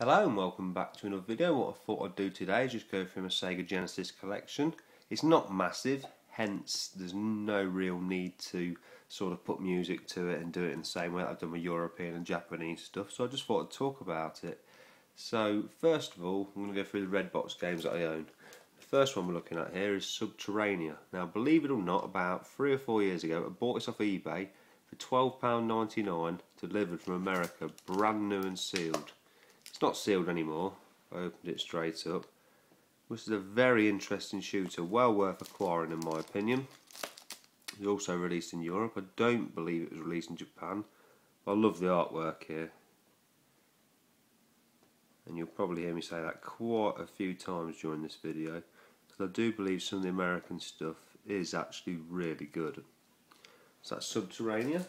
Hello and welcome back to another video. What I thought I'd do today is just go through my Sega Genesis collection. It's not massive, hence there's no real need to sort of put music to it and do it in the same way that I've done with European and Japanese stuff, so I just thought I'd talk about it. So first of all, I'm going to go through the red box games that I own. The first one we're looking at here is Subterranea. Now believe it or not, about 3 or 4 years ago I bought this off eBay for £12.99 delivered from America, brand new and sealed. It's not sealed anymore. I opened it straight up. This is a very interesting shooter, well worth acquiring in my opinion. It's also released in Europe. I don't believe it was released in Japan. I love the artwork here. And you'll probably hear me say that quite a few times during this video, because I do believe some of the American stuff is actually really good. So that's Subterranea.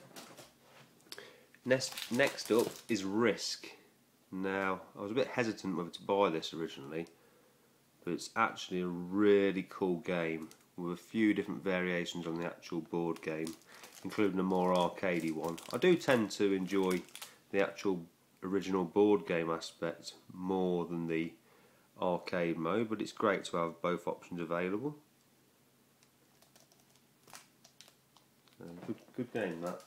Next up is Risk. Now, I was a bit hesitant whether to buy this originally, but it's actually a really cool game with a few different variations on the actual board game, including a more arcadey one. I do tend to enjoy the actual original board game aspect more than the arcade mode, but it's great to have both options available. Good game that.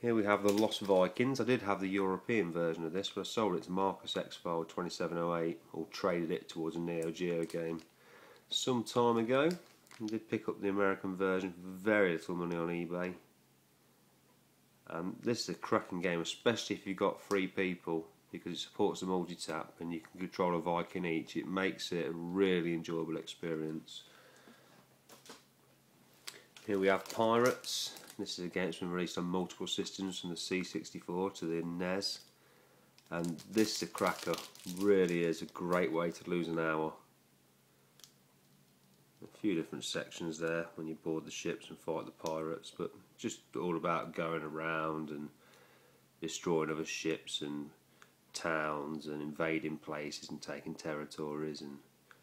Here we have the Lost Vikings. I did have the European version of this, but I sold it to Marcus X-File 2708, or traded it towards a Neo Geo game some time ago. I did pick up the American version for very little money on eBay. And this is a cracking game, especially if you've got 3 people, because it supports the multi-tap and you can control a Viking each. It makes it a really enjoyable experience. Here we have Pirates. This is a game that's been released on multiple systems, from the C64 to the NES, and this is a cracker. Really is a great way to lose an hour. A few different sections there when you board the ships and fight the pirates, but just all about going around and destroying other ships and towns and invading places and taking territories and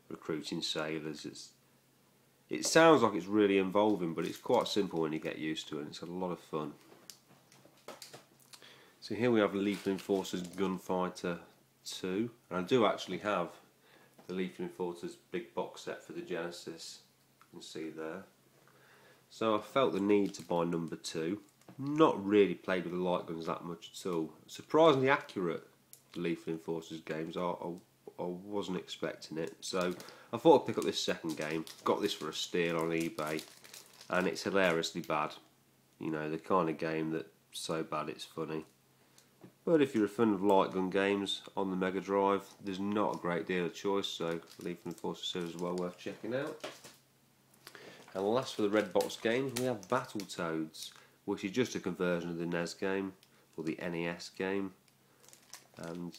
recruiting sailors. It sounds like it's really involving, but it's quite simple when you get used to it, and it's a lot of fun. So here we have Lethal Enforcers Gunfighter 2, and I do actually have the Lethal Enforcers big box set for the Genesis, you can see there. So I felt the need to buy number 2. Not really played with the light guns that much at all. Surprisingly accurate, the Lethal Enforcers games are. I wasn't expecting it, so I thought I'd pick up this second game. Got this for a steal on eBay, and it's hilariously bad. You know, the kind of game that's so bad it's funny. But if you're a fan of light gun games on the Mega Drive, there's not a great deal of choice, so Lethal Enforcer series is well worth checking out. And last for the red box games, we have Battletoads, which is just a conversion of the NES game, or the NES game, and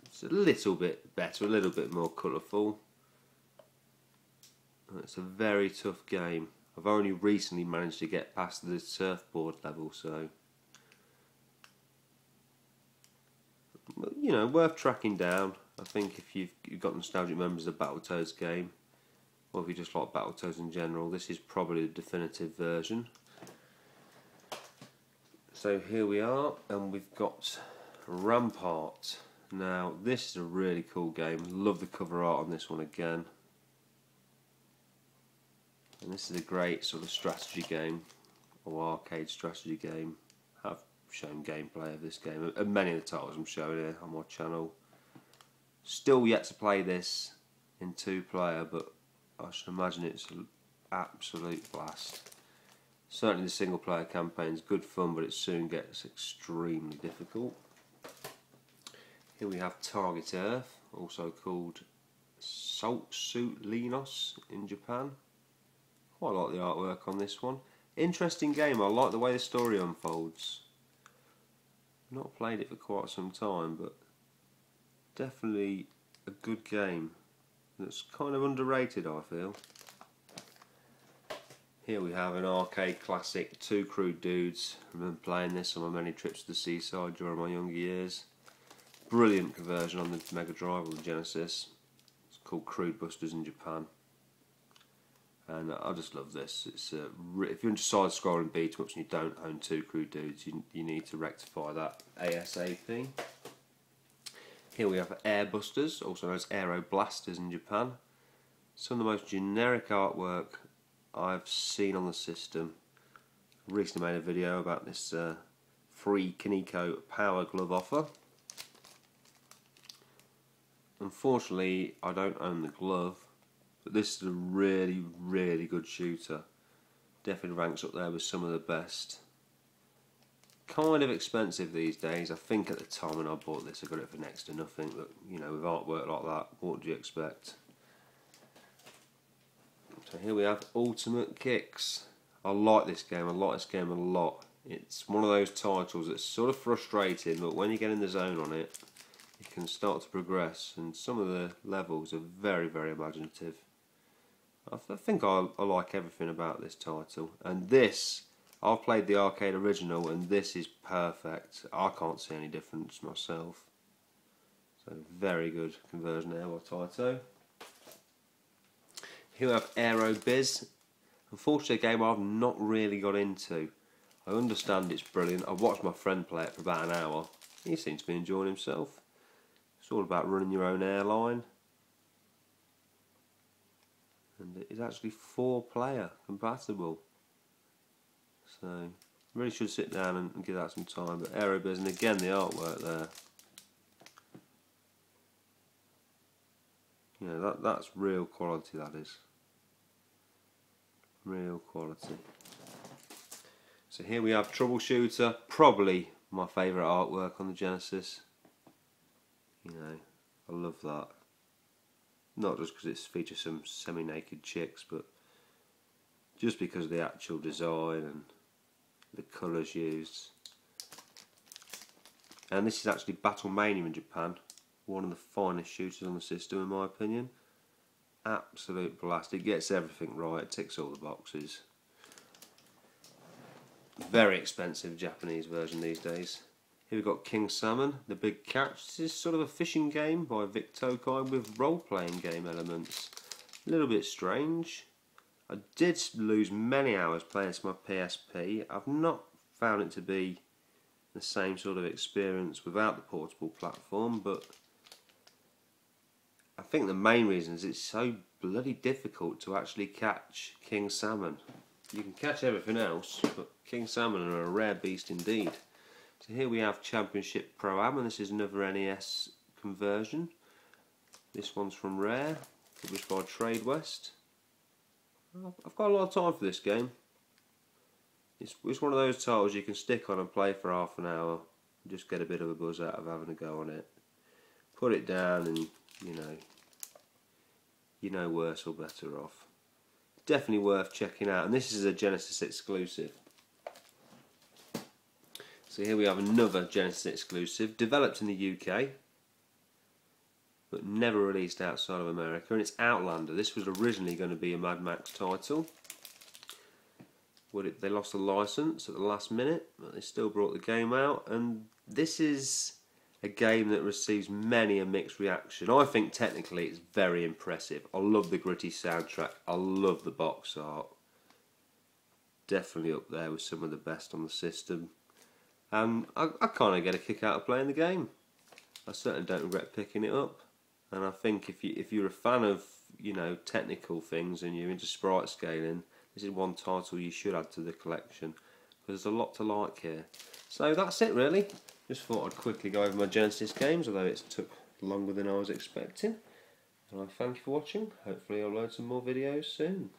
it's a little bit better, a little bit more colourful. It's a very tough game. I've only recently managed to get past the surfboard level, so you know, worth tracking down. I think if you've got nostalgic memories of the Battletoads game, or if you just like Battletoads in general, this is probably the definitive version. So here we are, and we've got Rampart. Now this is a really cool game. Love the cover art on this one again. And this is a great sort of strategy game, or arcade strategy game. I've shown gameplay of this game, and many of the titles I'm showing here on my channel. Still yet to play this in 2-player, but I should imagine it's an absolute blast. Certainly the single player campaign is good fun, but it soon gets extremely difficult. Here we have Target Earth, also called Salt Suit Linos in Japan. Quite like the artwork on this one. Interesting game, I like the way the story unfolds. Not played it for quite some time, but definitely a good game that's kind of underrated, I feel. Here we have an arcade classic, 2 Crude Dudes. I remember playing this on my many trips to the seaside during my younger years. Brilliant conversion on the Mega Drive or the Genesis. It's called Crude Posters in Japan. And I just love this. It's if you're into side-scrolling beat-em-ups and you don't own 2 Crude Dudes, you need to rectify that ASAP. Here we have Air Busters, also known as Aero Blasters in Japan. Some of the most generic artwork I've seen on the system. I recently made a video about this free Kaneko Power Glove offer. Unfortunately, I don't own the glove, but this is a really, really good shooter. Definitely ranks up there with some of the best. Kind of expensive these days. I think at the time when I bought this, I got it for next to nothing. But you know, with artwork like that, what do you expect? So here we have Ultimate Kicks. I like this game. I like this game a lot. It's one of those titles that's sort of frustrating, but when you get in the zone on it, you can start to progress, and some of the levels are very, very imaginative. I think I like everything about this title, and this, I've played the arcade original, and this is perfect. I can't see any difference myself. So very good conversion there by Taito. Here we have Aero Biz. Unfortunately, a game I've not really got into. I understand it's brilliant. I watched my friend play it for about an hour. He seems to be enjoying himself. It's all about running your own airline. And it is actually 4-player compatible. So, really should sit down and give that some time. But Aerobiz, and again the artwork there. You know, that's real quality, that is. Real quality. So here we have Troubleshooter, probably my favourite artwork on the Genesis. You know, I love that. Not just because it features some semi-naked chicks, but just because of the actual design and the colours used. And this is actually Battlemania in Japan, one of the finest shooters on the system in my opinion. Absolute blast. It gets everything right, it ticks all the boxes. Very expensive Japanese version these days. Here we've got King Salmon, The Big Catch. This is sort of a fishing game by Vic Tokai with role-playing game elements. A little bit strange. I did lose many hours playing to my PSP. I've not found it to be the same sort of experience without the portable platform, but I think the main reason is it's so bloody difficult to actually catch king salmon. You can catch everything else, but king salmon are a rare beast indeed. So here we have Championship ProAm, and this is another NES conversion. This one's from Rare, published by Trade West. I've got a lot of time for this game. It's one of those titles you can stick on and play for half an hour and just get a bit of a buzz out of having a go on it. Put it down and you know worse or better off. Definitely worth checking out, and this is a Genesis exclusive. So here we have another Genesis exclusive, developed in the UK but never released outside of America, and it's Outlander. This was originally going to be a Mad Max title. They lost the license at the last minute, but they still brought the game out, and this is a game that receives many a mixed reaction. I think technically it's very impressive. I love the gritty soundtrack, I love the box art. Definitely up there with some of the best on the system. I kind of get a kick out of playing the game. I certainly don't regret picking it up. And I think if you're a fan of technical things and you're into sprite scaling, this is one title you should add to the collection, because there's a lot to like here. So that's it really. Just thought I'd quickly go over my Genesis games, although it took longer than I was expecting. And I thank you for watching. Hopefully I'll load some more videos soon.